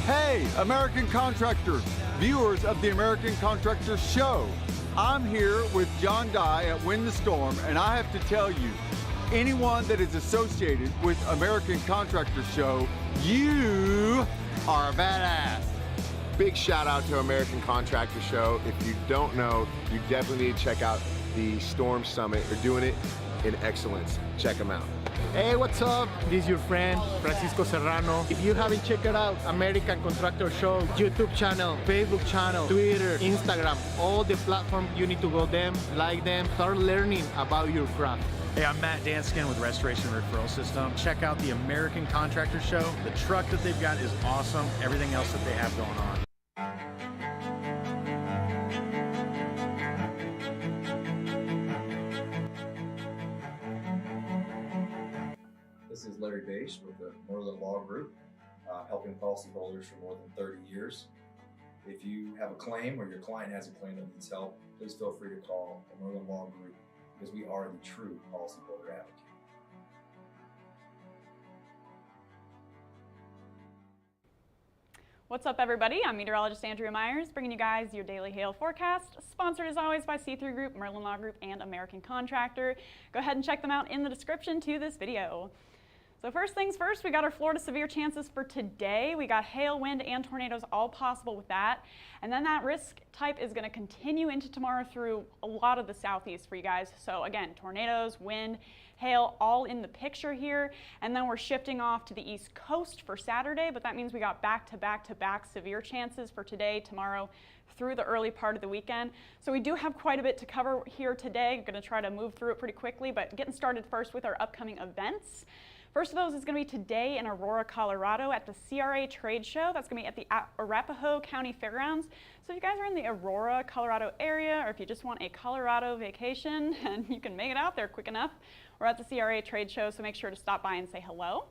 Hey, American Contractor, viewers of the American Contractor Show. I'm here with John Dye at Win the Storm, and I have to tell you, anyone that is associated with American Contractor Show, you are a badass. Big shout out to American Contractor Show. If you don't know, you definitely need to check out the Storm Summit. They're doing it in excellence. Check them out. Hey, what's up? This is your friend, Francisco Serrano. If you haven't checked out American Contractor Show, YouTube channel, Facebook channel, Twitter, Instagram, all the platforms, you need to go them, like them, start learning about your craft. Hey, I'm Matt Danskin with Restoration Referral System. Check out the American Contractor Show. The truck that they've got is awesome. Everything else that they have going on. This is Larry Bache with the Northern Law Group, helping policyholders for more than 30 years. If you have a claim or your client has a claim that needs help, please feel free to call the Northern Law Group because we are the true policyholder advocate. What's up, everybody? I'm meteorologist Andrea Myers, bringing you guys your daily hail forecast, sponsored as always by C3 Group, Merlin Law Group, and American Contractor. Go ahead and check them out in the description to this video. So first things first, we got our Florida severe chances for today. We got hail, wind, and tornadoes all possible with that. And then that risk type is going to continue into tomorrow through a lot of the southeast for you guys. So again, tornadoes, wind, hail, all in the picture here. And then we're shifting off to the east coast for Saturday, but that means we got back-to-back-to-back severe chances for today, tomorrow, through the early part of the weekend. So we do have quite a bit to cover here today. I'm going to try to move through it pretty quickly, but getting started first with our upcoming events. First of those is going to be today in Aurora, Colorado at the CRA Trade Show. That's going to be at the Arapahoe County Fairgrounds. So if you guys are in the Aurora, Colorado area, or if you just want a Colorado vacation and you can make it out there quick enough, we're at the CRA Trade Show, so make sure to stop by and say hello.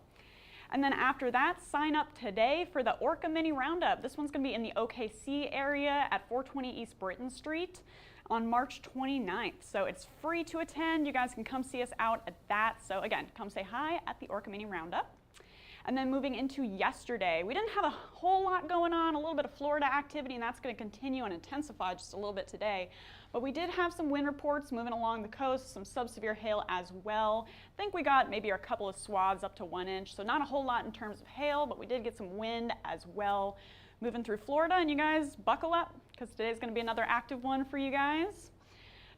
And then after that, sign up today for the Orca Mini Roundup. This one's going to be in the OKC area at 420 East Britton Street on March 29th. So it's free to attend. You guys can come see us out at that. So again, come say hi at the Orca Mini Roundup. And then moving into yesterday, we didn't have a whole lot going on, a little bit of Florida activity, and that's going to continue and intensify just a little bit today. But we did have some wind reports moving along the coast, some sub-severe hail as well. I think we got maybe a couple of swaths up to 1 inch, so not a whole lot in terms of hail, but we did get some wind as well moving through Florida. And you guys buckle up, because today's going to be another active one for you guys.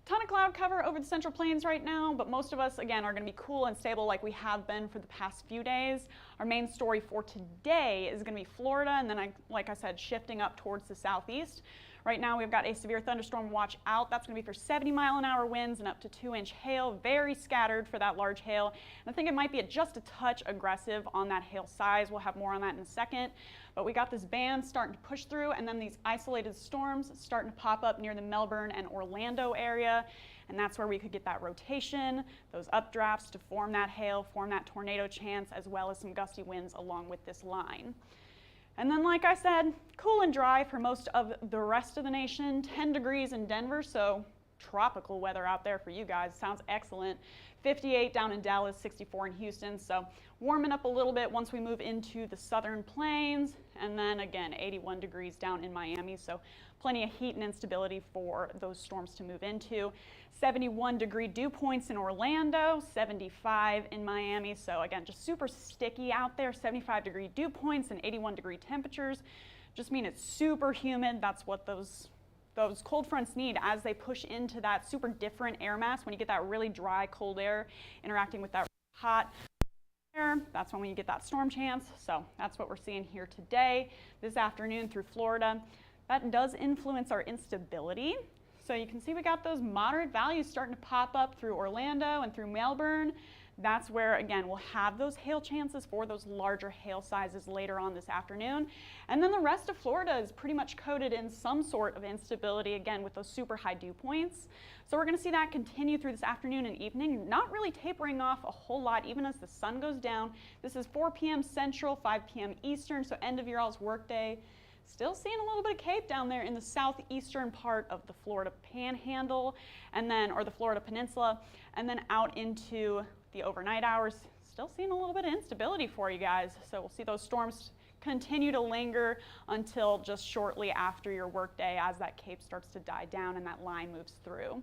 Ton of cloud cover over the Central Plains right now, but most of us, again, are going to be cool and stable like we have been for the past few days. Our main story for today is going to be Florida, and then, like I said, shifting up towards the southeast. Right now, we've got a severe thunderstorm watch out. That's going to be for 70-mile-an-hour winds and up to 2-inch hail. Very scattered for that large hail. And I think it might be just a touch aggressive on that hail size. We'll have more on that in a second. But we got this band starting to push through, and then these isolated storms starting to pop up near the Melbourne and Orlando area. And that's where we could get that rotation, those updrafts to form that hail, form that tornado chance, as well as some gusty winds along with this line. And then, like I said, cool and dry for most of the rest of the nation. 10 degrees in Denver, so tropical weather out there for you guys. Sounds excellent. 58 down in Dallas, 64 in Houston. So warming up a little bit once we move into the southern plains. And then again, 81 degrees down in Miami. So plenty of heat and instability for those storms to move into. 71-degree dew points in Orlando, 75 in Miami. So again, just super sticky out there. 75-degree dew points and 81-degree temperatures just mean it's super humid. That's what those cold fronts need as they push into that super different air mass. When you get that really dry, cold air interacting with that hot air, that's when you get that storm chance. So that's what we're seeing here today, this afternoon through Florida. That does influence our instability. So you can see we got those moderate values starting to pop up through Orlando and through Melbourne. That's where, again, we'll have those hail chances for those larger hail sizes later on this afternoon. And then the rest of Florida is pretty much coated in some sort of instability, again, with those super high dew points. So we're going to see that continue through this afternoon and evening, not really tapering off a whole lot even as the sun goes down. This is 4 p.m. Central, 5 p.m. Eastern, so end of your all's workday. Still seeing a little bit of cape down there in the southeastern part of the Florida Panhandle, and then, or the Florida Peninsula, and then out into the overnight hours. Still seeing a little bit of instability for you guys. So we'll see those storms continue to linger until just shortly after your workday as that cape starts to die down and that line moves through.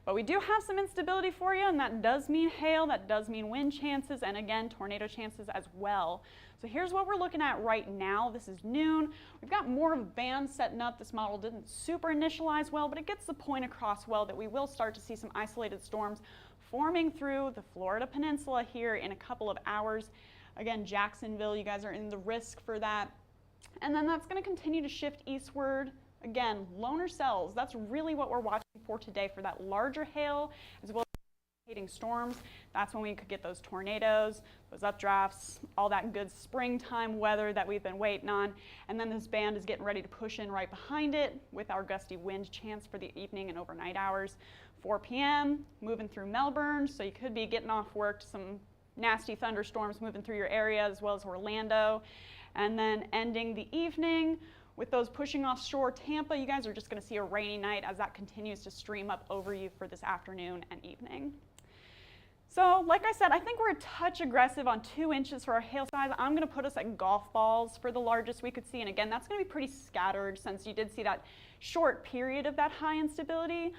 But we do have some instability for you, and that does mean hail, that does mean wind chances, and again, tornado chances as well. So here's what we're looking at right now. This is noon. We've got more of a band setting up. This model didn't super initialize well, but it gets the point across well that we will start to see some isolated storms forming through the Florida Peninsula here in a couple of hours. Again, Jacksonville, you guys are in the risk for that. And then that's going to continue to shift eastward. Again, loner cells, that's really what we're watching for today for that larger hail as well as rotating storms. That's when we could get those tornadoes, those updrafts, all that good springtime weather that we've been waiting on. And then this band is getting ready to push in right behind it with our gusty wind chance for the evening and overnight hours. 4 p.m., moving through Melbourne, so you could be getting off work to some nasty thunderstorms moving through your area as well as Orlando. And then ending the evening with those pushing offshore Tampa, you guys are just going to see a rainy night as that continues to stream up over you for this afternoon and evening. So like I said, I think we're a touch aggressive on 2 inches for our hail size. I'm going to put us at golf balls for the largest we could see. And again, that's going to be pretty scattered since you did see that short period of that high instability.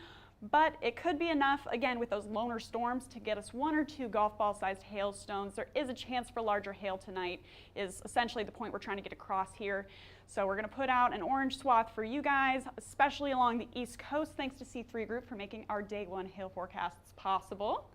But it could be enough, again, with those loner storms to get us 1 or 2 golf ball sized hailstones. There is a chance for larger hail tonight is essentially the point we're trying to get across here. So we're going to put out an orange swath for you guys, especially along the East Coast. Thanks to C3 Group for making our day 1 hail forecasts possible.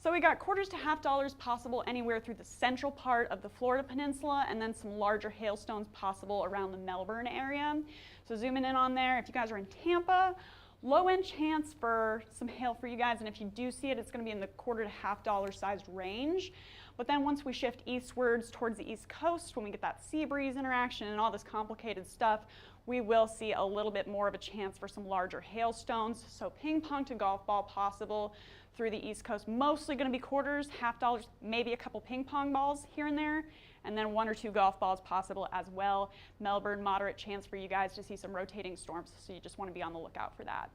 So we got quarters to half dollars possible anywhere through the central part of the Florida Peninsula, and then some larger hailstones possible around the Melbourne area. So zooming in on there, if you guys are in Tampa, low end chance for some hail for you guys, and if you do see it, it's going to be in the quarter to half dollar sized range. But then once we shift eastwards towards the East Coast, when we get that sea breeze interaction and all this complicated stuff, we will see a little bit more of a chance for some larger hailstones. So ping pong to golf ball possible through the East Coast, mostly going to be quarters, half dollars, maybe a couple ping pong balls here and there, and then 1 or 2 golf balls possible as well. Melbourne, moderate chance for you guys to see some rotating storms, so you just want to be on the lookout for that.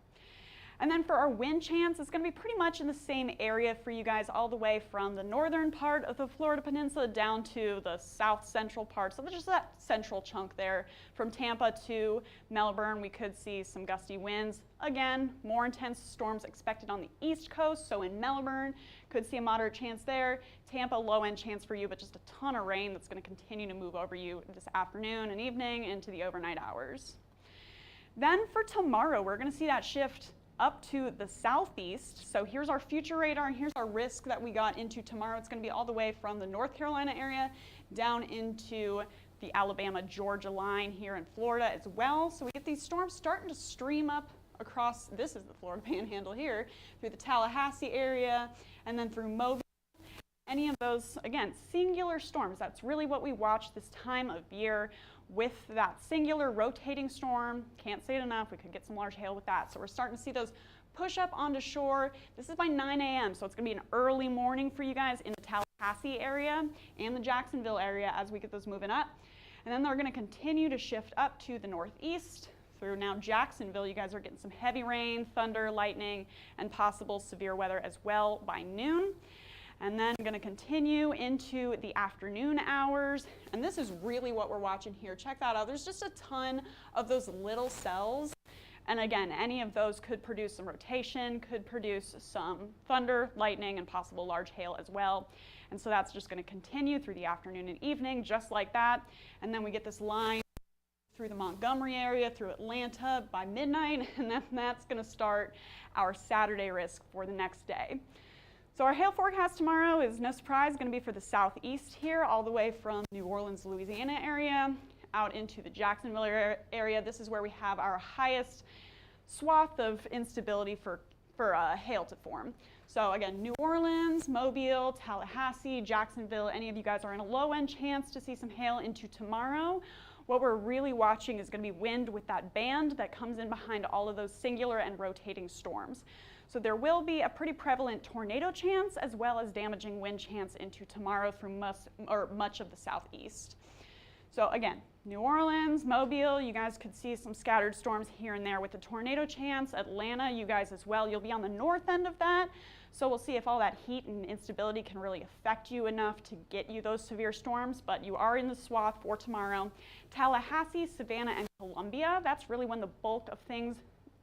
And then for our wind chance, it's going to be pretty much in the same area for you guys all the way from the northern part of the Florida Peninsula down to the south central part. So there's just that central chunk there. From Tampa to Melbourne, we could see some gusty winds. Again, more intense storms expected on the East Coast. So in Melbourne, could see a moderate chance there. Tampa, low end chance for you, but just a ton of rain that's going to continue to move over you this afternoon and evening into the overnight hours. Then for tomorrow, we're going to see that shift up to the southeast. So here's our future radar, and here's our risk that we got into tomorrow. It's going to be all the way from the North Carolina area down into the Alabama-Georgia line here in Florida as well. So we get these storms starting to stream up across, this is the Florida Panhandle here, through the Tallahassee area, and then through Mobile. Any of those, again, singular storms. That's really what we watch this time of year with that singular rotating storm. Can't say it enough. We could get some large hail with that. So we're starting to see those push up onto shore. This is by 9 a.m. So it's going to be an early morning for you guys in the Tallahassee area and the Jacksonville area as we get those moving up. And then they're going to continue to shift up to the northeast through now Jacksonville. You guys are getting some heavy rain, thunder, lightning, and possible severe weather as well by noon. And then I'm going to continue into the afternoon hours. And this is really what we're watching here. Check that out. There's just a ton of those little cells. And again, any of those could produce some rotation, could produce some thunder, lightning, and possible large hail as well. And so that's just going to continue through the afternoon and evening, just like that. And then we get this line through the Montgomery area, through Atlanta by midnight. And then that's going to start our Saturday risk for the next day. So our hail forecast tomorrow is, no surprise, going to be for the southeast here, all the way from New Orleans, Louisiana area, out into the Jacksonville area. This is where we have our highest swath of instability for hail to form. So again, New Orleans, Mobile, Tallahassee, Jacksonville, any of you guys are in a low-end chance to see some hail into tomorrow. What we're really watching is going to be wind with that band that comes in behind all of those singular and rotating storms. So there will be a pretty prevalent tornado chance as well as damaging wind chance into tomorrow through much of the southeast. So again, New Orleans, Mobile, you guys could see some scattered storms here and there with the tornado chance. Atlanta, you guys as well. You'll be on the north end of that. So we'll see if all that heat and instability can really affect you enough to get you those severe storms, but you are in the swath for tomorrow. Tallahassee, Savannah, and Columbia, that's really when the bulk of things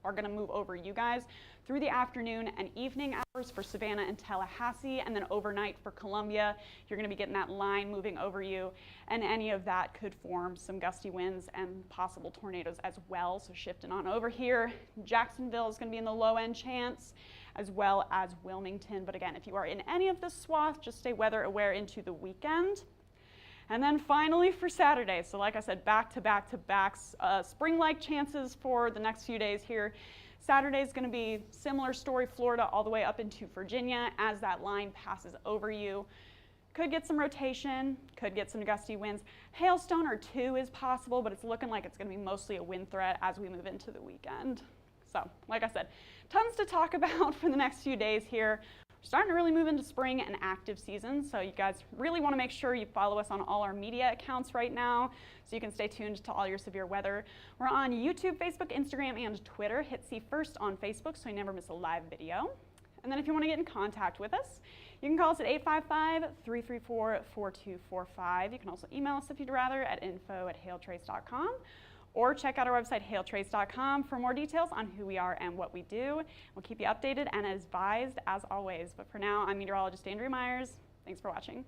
are going to move over you guys through the afternoon and evening hours for Savannah and Tallahassee, and then overnight for Columbia. You're going to be getting that line moving over you, and any of that could form some gusty winds and possible tornadoes as well. So shifting on over here, Jacksonville is going to be in the low end chance, as well as Wilmington. But again, if you are in any of this swath, just stay weather aware into the weekend. And then finally for Saturday, so like I said, back to backs, spring-like chances for the next few days here. Saturday is going to be similar story, Florida all the way up into Virginia as that line passes over you. Could get some rotation, could get some gusty winds. Hailstone or two is possible, but it's looking like it's going to be mostly a wind threat as we move into the weekend. So, like I said, tons to talk about for the next few days here. We're starting to really move into spring and active season, so you guys really want to make sure you follow us on all our media accounts right now so you can stay tuned to all your severe weather. We're on YouTube, Facebook, Instagram, and Twitter. Hit see first on Facebook so you never miss a live video. And then if you want to get in contact with us, you can call us at 855-334-4245. You can also email us if you'd rather at info@hailtrace.com. Or check out our website, HailTrace.com, for more details on who we are and what we do. We'll keep you updated and advised as always. But for now, I'm meteorologist Andrea Myers. Thanks for watching.